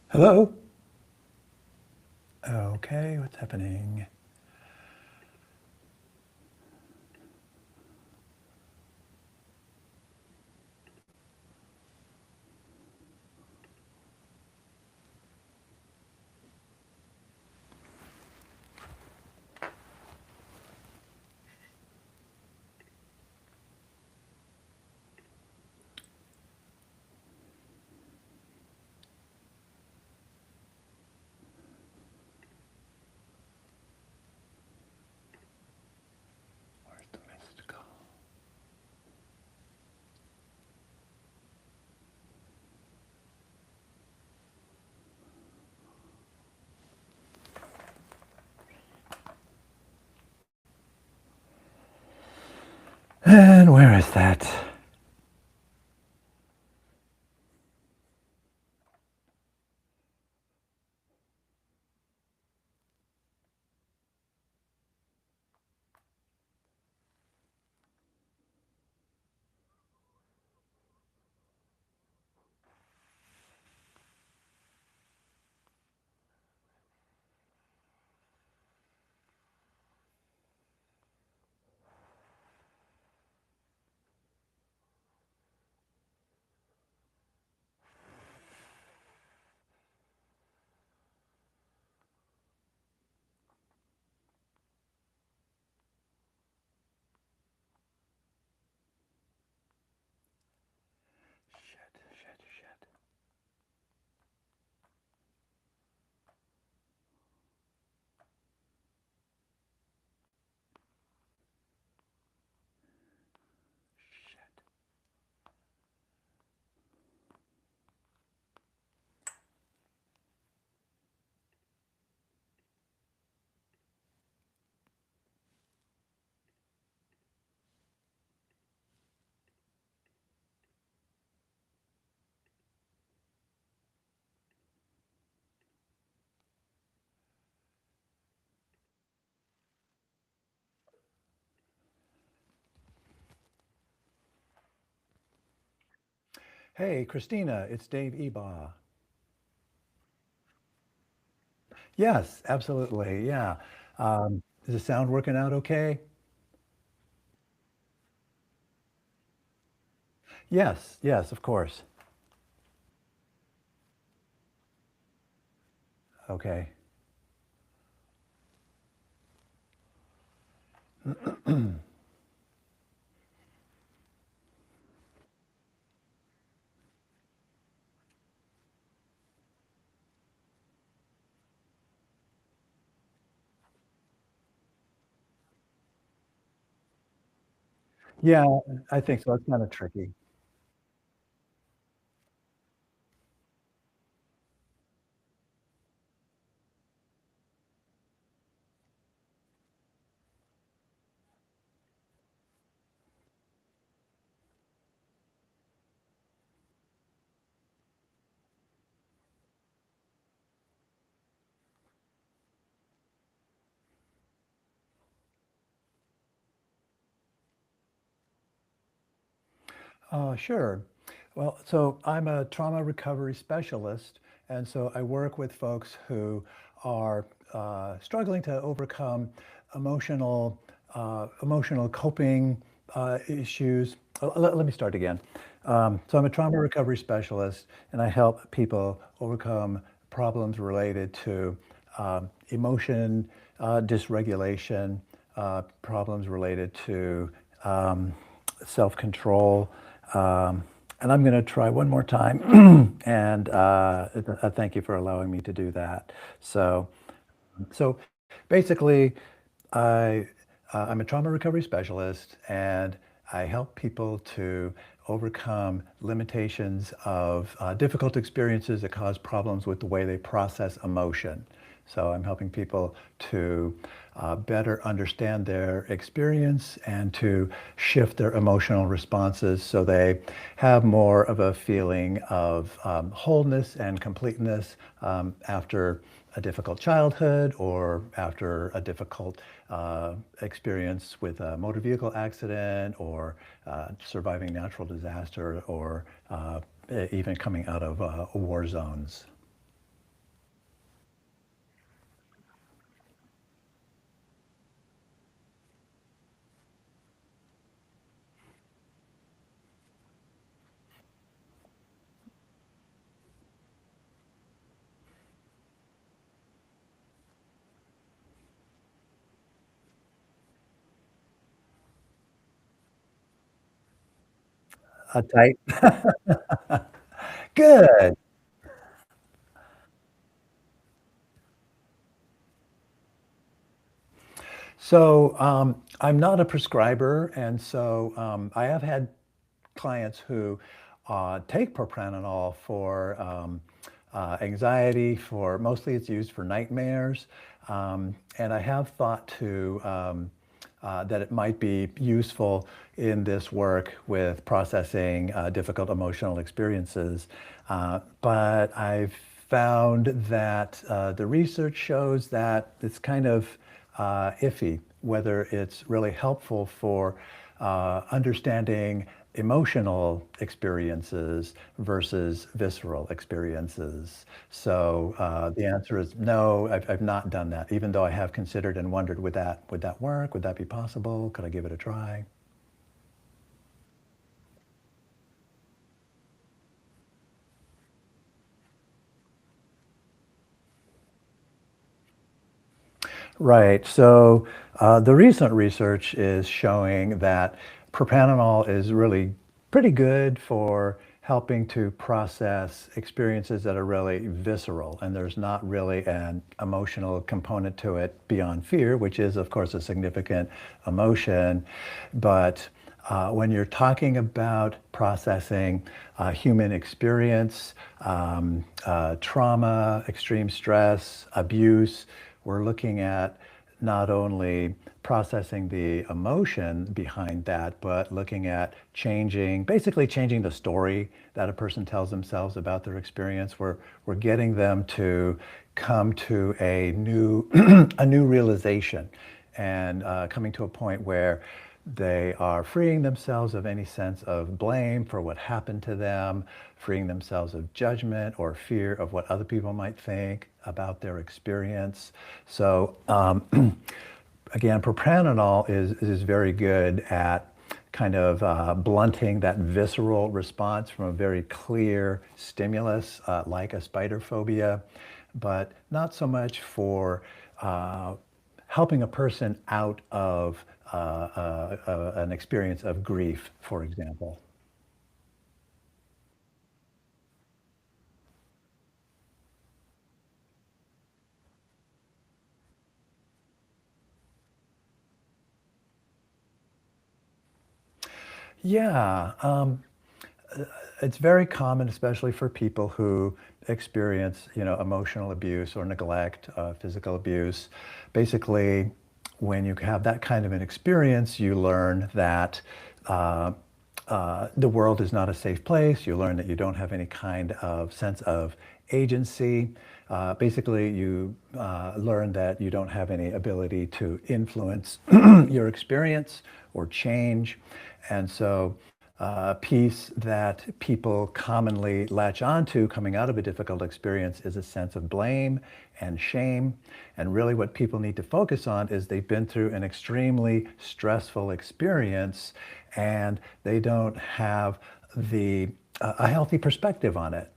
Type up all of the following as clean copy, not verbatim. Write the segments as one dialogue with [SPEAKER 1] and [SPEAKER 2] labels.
[SPEAKER 1] Hello? Okay, what's happening? Where's the missed call? And where is that? Shit. Hey, Christina, it's Dave Ebaugh. Yes, absolutely. Yeah. Is the sound working out okay? Yes, yes, of course. Okay. Yeah, I think so. It's kind of tricky. Sure. Well, so I'm a trauma recovery specialist, and so I work with folks who are struggling to overcome emotional emotional coping issues. Let me start again. So I'm a trauma recovery specialist, and I help people overcome problems related to emotion dysregulation, problems related to self-control. Um, and I'm going to try one more time. And thank you for allowing me to do that. So basically, I, I'm a trauma recovery specialist, and I help people to overcome limitations of difficult experiences that cause problems with the way they process emotion. So I'm helping people to better understand their experience and to shift their emotional responses so they have more of a feeling of wholeness and completeness after a difficult childhood or after a difficult experience with a motor vehicle accident or surviving natural disaster or even coming out of war zones. A tight Good. So, I'm not a prescriber, and so, I have had clients who take propranolol for anxiety, for mostly it's used for nightmares. And I have thought to that it might be useful in this work with processing difficult emotional experiences. But I've found that the research shows that it's kind of iffy whether it's really helpful for understanding emotional experiences versus visceral experiences. So the answer is no, I've not done that, even though I have considered and wondered, would that work? Would that be possible? Could I give it a try? Right. So the recent research is showing that propranolol is really pretty good for helping to process experiences that are really visceral. And there's not really an emotional component to it beyond fear, which is, of course, a significant emotion. But when you're talking about processing human experience, trauma, extreme stress, abuse, we're looking at not only processing the emotion behind that, but looking at basically changing the story that a person tells themselves about their experience. We're getting them to come to a new, a new realization and coming to a point where they are freeing themselves of any sense of blame for what happened to them, freeing themselves of judgment or fear of what other people might think about their experience. So again, propranolol is very good at kind of blunting that visceral response from a very clear stimulus like a spider phobia, but not so much for helping a person out of an experience of grief, for example. Yeah, it's very common, especially for people who experience, emotional abuse or neglect, physical abuse. Basically, when you have that kind of an experience, you learn that the world is not a safe place. You learn that you don't have any kind of sense of agency. Basically, you learn that you don't have any ability to influence your experience or change. And so, a piece that people commonly latch onto coming out of a difficult experience is a sense of blame and shame. And really, what people need to focus on is they've been through an extremely stressful experience and they don't have a healthy perspective on it.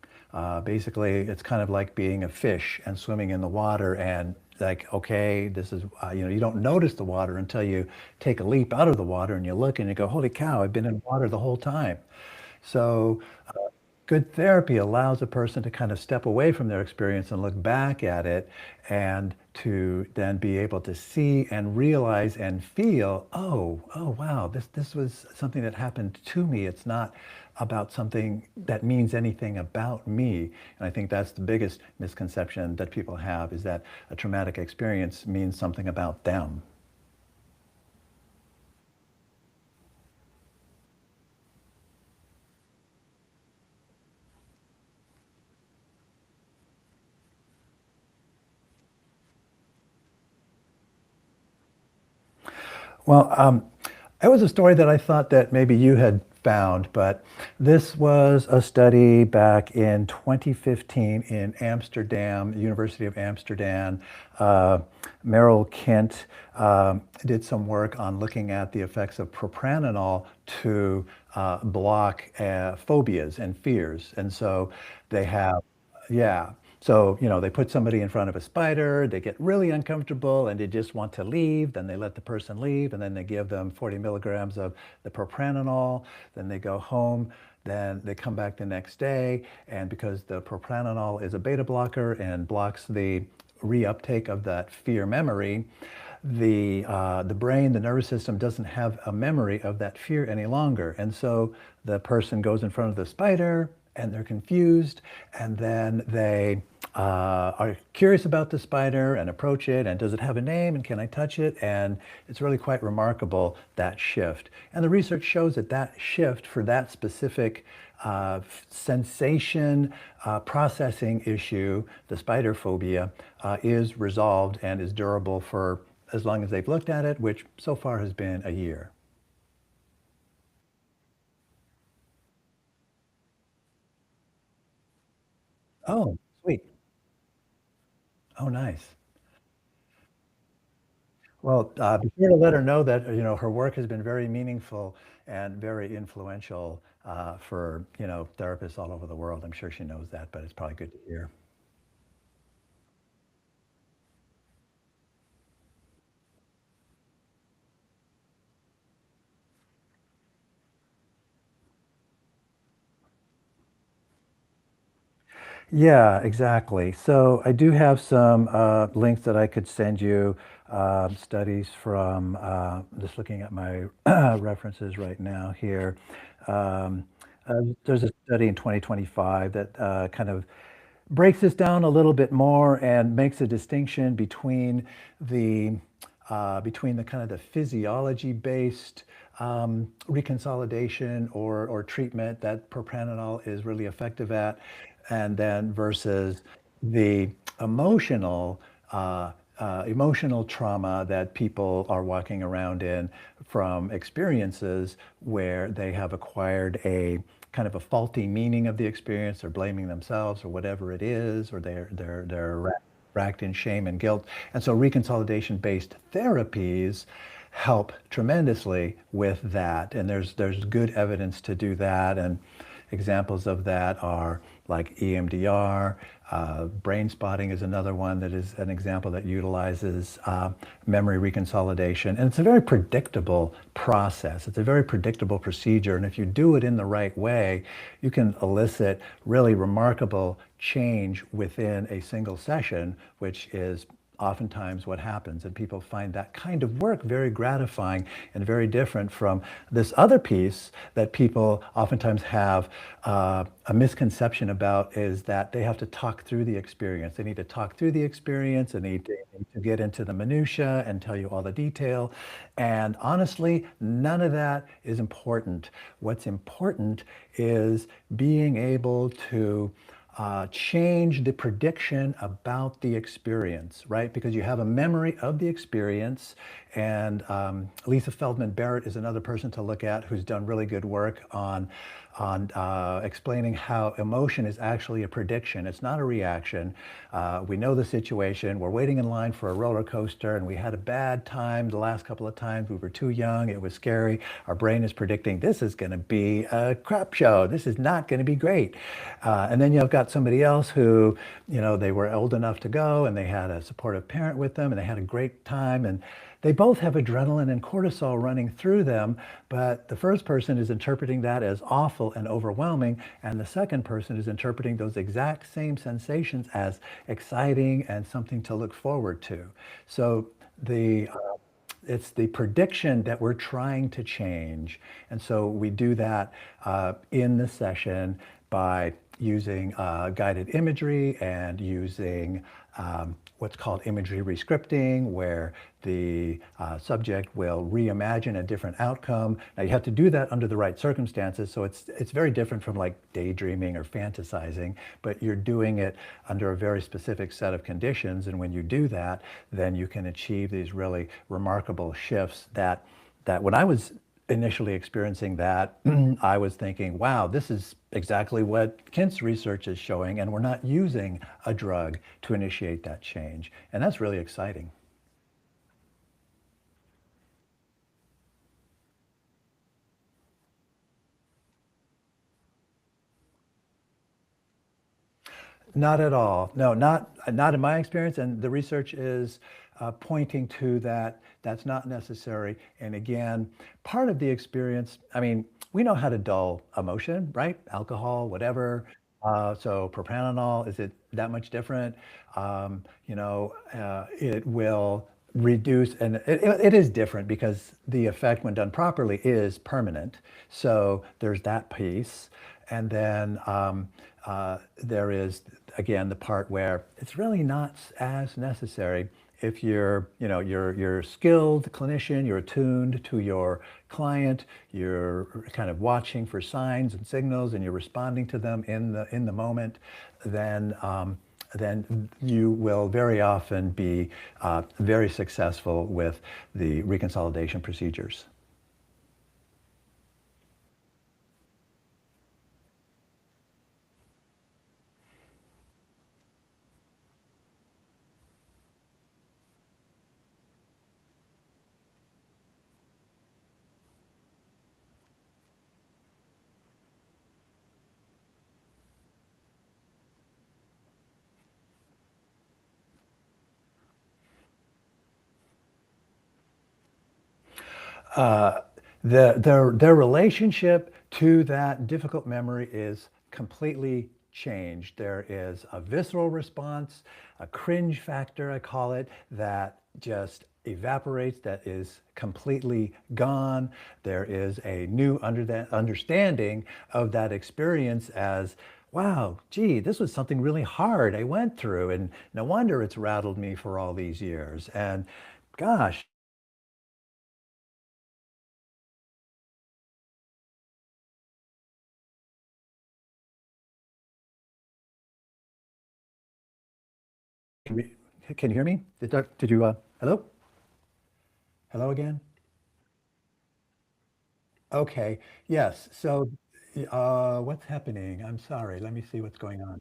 [SPEAKER 1] Basically, it's kind of like being a fish and swimming in the water and like, okay, this is, you don't notice the water until you take a leap out of the water and you look and you go, holy cow, I've been in water the whole time. So good therapy allows a person to kind of step away from their experience and look back at it and to then be able to see and realize and feel, oh wow, this was something that happened to me. It's not about something that means anything about me. And I think that's the biggest misconception that people have is that a traumatic experience means something about them. Well, it was a story that I thought that maybe you had found, but this was a study back in 2015 in Amsterdam, University of Amsterdam. Merrill Kent did some work on looking at the effects of propranolol to block phobias and fears. And so they have, yeah. So, they put somebody in front of a spider, they get really uncomfortable and they just want to leave. Then they let the person leave and then they give them 40 milligrams of the propranolol. Then they go home. Then they come back the next day. And because the propranolol is a beta blocker and blocks the reuptake of that fear memory, the brain, the nervous system doesn't have a memory of that fear any longer. And so the person goes in front of the spider and they're confused, and then they are curious about the spider and approach it, and does it have a name, and can I touch it? And it's really quite remarkable, that shift. And the research shows that that shift for that specific sensation processing issue, the spider phobia, is resolved and is durable for as long as they've looked at it, which so far has been a year. Oh, sweet. Oh, nice. Well, be sure to let her know that, her work has been very meaningful and very influential for, therapists all over the world. I'm sure she knows that, but it's probably good to hear. Yeah, exactly. So I do have some links that I could send you, studies from, just looking at my references right now here. Um, there's a study in 2025 that kind of breaks this down a little bit more and makes a distinction the between the kind of the physiology-based reconsolidation or treatment that propranolol is really effective at, and then versus the emotional emotional trauma that people are walking around in from experiences where they have acquired a kind of a faulty meaning of the experience, or blaming themselves or whatever it is, or they're racked in shame and guilt. And so reconsolidation based therapies help tremendously with that. And there's good evidence to do that. And examples of that are like EMDR. Brainspotting is another one that is an example that utilizes memory reconsolidation. And it's a very predictable process. It's a very predictable procedure. And if you do it in the right way, you can elicit really remarkable change within a single session, which is oftentimes what happens. And people find that kind of work very gratifying and very different from this other piece that people oftentimes have a misconception about, is that they have to talk through the experience. They need to talk through the experience and need to get into the minutia and tell you all the detail. And honestly, none of that is important. What's important is being able to change the prediction about the experience, right? Because you have a memory of the experience. And Lisa Feldman Barrett is another person to look at who's done really good work on explaining how emotion is actually a prediction. It's not a reaction. We know the situation. We're waiting in line for a roller coaster and we had a bad time the last couple of times. We were too young. It was scary. Our brain is predicting this is going to be a crap show. This is not going to be great. And then you've got somebody else who, they were old enough to go and they had a supportive parent with them and they had a great time. And they both have adrenaline and cortisol running through them, but the first person is interpreting that as awful and overwhelming, and the second person is interpreting those exact same sensations as exciting and something to look forward to. So it's the prediction that we're trying to change. And so we do that in the session by using guided imagery and using what's called imagery rescripting, where the subject will reimagine a different outcome. Now you have to do that under the right circumstances, so it's very different from like daydreaming or fantasizing, but you're doing it under a very specific set of conditions. And when you do that, then you can achieve these really remarkable shifts that when I was initially experiencing that, I was thinking, wow, this is exactly what Kent's research is showing, and we're not using a drug to initiate that change. And that's really exciting. Not at all. No, not in my experience, and the research is pointing to that. That's not necessary. And again, part of the experience. I mean, we know how to dull emotion, right? Alcohol, whatever. So propranolol, is it that much different? It will reduce, and it is different because the effect, when done properly, is permanent. So there's that piece. And then there is, again, the part where it's really not as necessary if you're skilled clinician, you're attuned to your client, you're kind of watching for signs and signals, and you're responding to them in the moment, then then you will very often be very successful with the reconsolidation procedures. uh, their relationship to that difficult memory is completely changed. There is a visceral response, a cringe factor, I call it, that just evaporates, that is completely gone. There is a new understanding of that experience as, wow, gee, this was something really hard I went through, and no wonder it's rattled me for all these years. And gosh, can you hear me? Did you, hello? Hello again? Okay, yes. So, what's happening? I'm sorry. Let me see what's going on.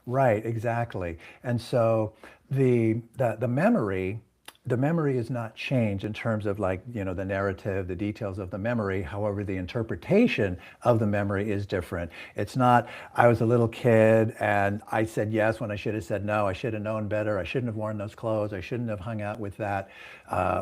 [SPEAKER 1] Right, exactly. And so the memory is not changed in terms of, like, the narrative, the details of the memory. However, the interpretation of the memory is different. It's not, I was a little kid and I said yes when I should have said no. I should have known better. I shouldn't have worn those clothes. I shouldn't have hung out with that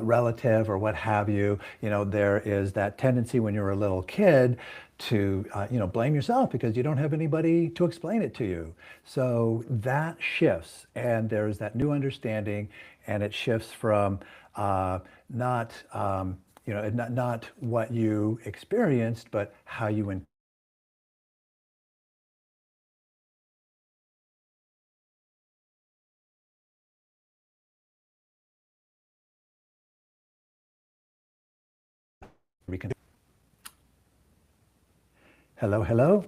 [SPEAKER 1] relative or what have you. There is that tendency when you're a little kid to blame yourself because you don't have anybody to explain it to you. So that shifts, and there's that new understanding, and it shifts from not not what you experienced, but how you recon. Hello, hello.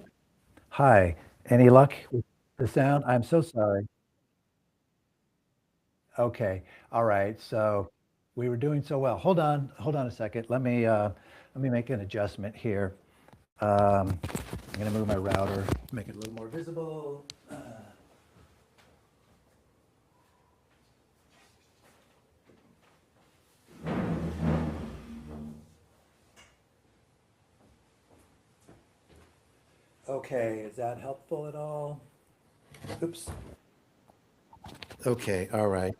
[SPEAKER 1] Hi. Any luck with the sound? I'm so sorry. Okay. All right. So we were doing so well. Hold on a second. Let me make an adjustment here. I'm going to move my router, make it a little more visible. Okay, is that helpful at all? Oops. Okay, all right.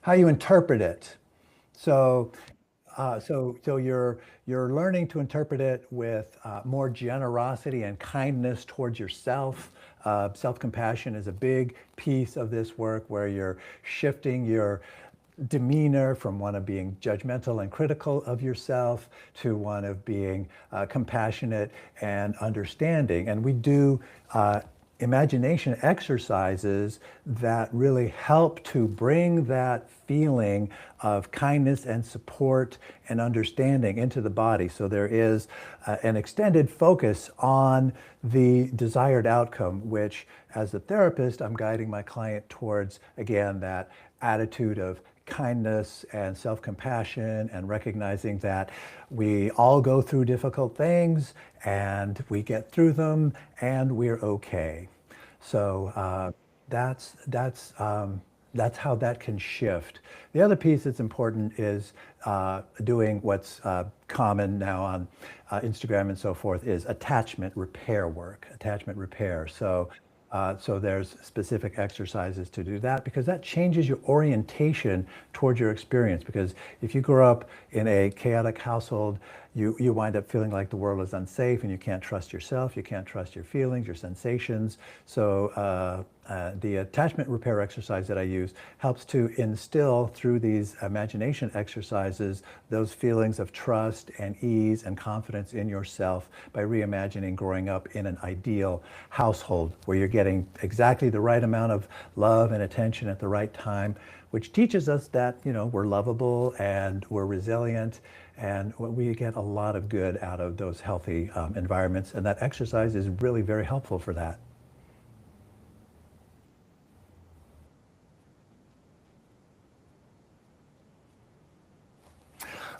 [SPEAKER 1] How you interpret it. So, so you're learning to interpret it with more generosity and kindness towards yourself. Self-compassion is a big piece of this work, where you're shifting your demeanor from one of being judgmental and critical of yourself to one of being compassionate and understanding. And we do imagination exercises that really help to bring that feeling of kindness and support and understanding into the body. So there is an extended focus on the desired outcome, which, as a therapist, I'm guiding my client towards, again, that attitude of kindness and self-compassion and recognizing that we all go through difficult things and we get through them and we're okay. So that's how that can shift. The other piece that's important is doing what's common now on Instagram and so forth is attachment repair work, attachment repair. So there's specific exercises to do that because that changes your orientation towards your experience. Because if you grow up in a chaotic household, you wind up feeling like the world is unsafe and you can't trust yourself, you can't trust your feelings, your sensations. So the attachment repair exercise that I use helps to instill through these imagination exercises those feelings of trust and ease and confidence in yourself by reimagining growing up in an ideal household where you're getting exactly the right amount of love and attention at the right time, which teaches us that, you know, we're lovable and we're resilient and we get a lot of good out of those healthy environments. And that exercise is really very helpful for that.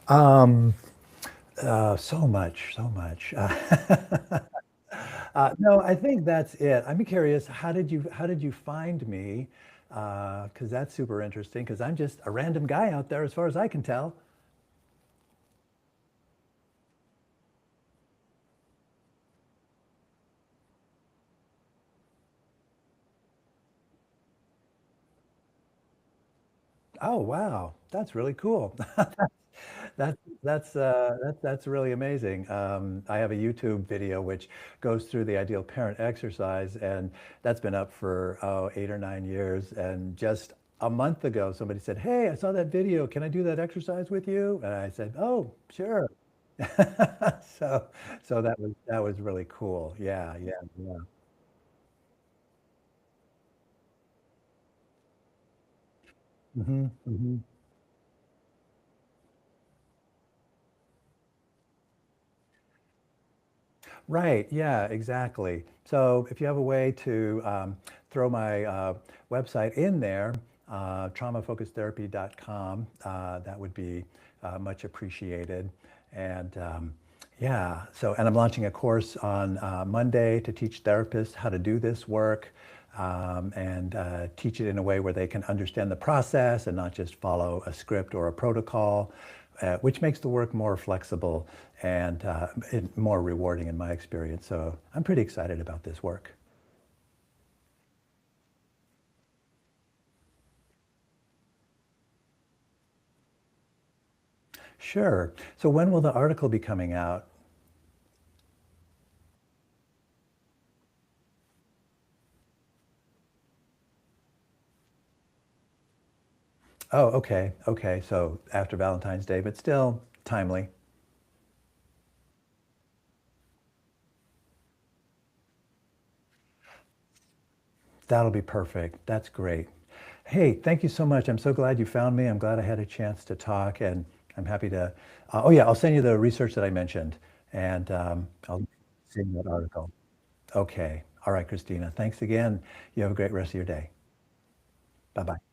[SPEAKER 1] Um, so much, so much. No, I think that's it. I'm curious, how did you find me? Because that's super interesting. Because I'm just a random guy out there, as far as I can tell. Oh, wow, that's really cool. That's really amazing. I have a YouTube video which goes through the ideal parent exercise, and that's been up for 8 or 9 years. And just a month ago, somebody said, "Hey, I saw that video. Can I do that exercise with you?" And I said, "Oh, sure." So, so that was really cool. Yeah, yeah, yeah. Hmm, hmm. Right. Yeah, exactly. So if you have a way to throw my website in there, traumafocusedtherapy.com, that would be much appreciated. And yeah, and I'm launching a course on Monday to teach therapists how to do this work and teach it in a way where they can understand the process and not just follow a script or a protocol, which makes the work more flexible and more rewarding in my experience. So I'm pretty excited about this work. Sure. So when will the article be coming out? Oh, okay. Okay. So after Valentine's Day, but still timely. That'll be perfect. That's great. Hey, thank you so much. I'm so glad you found me. I'm glad I had a chance to talk, and I'm happy to. Oh, yeah, I'll send you the research that I mentioned, and I'll send you that article. Okay. All right, Christina. Thanks again. You have a great rest of your day. Bye bye.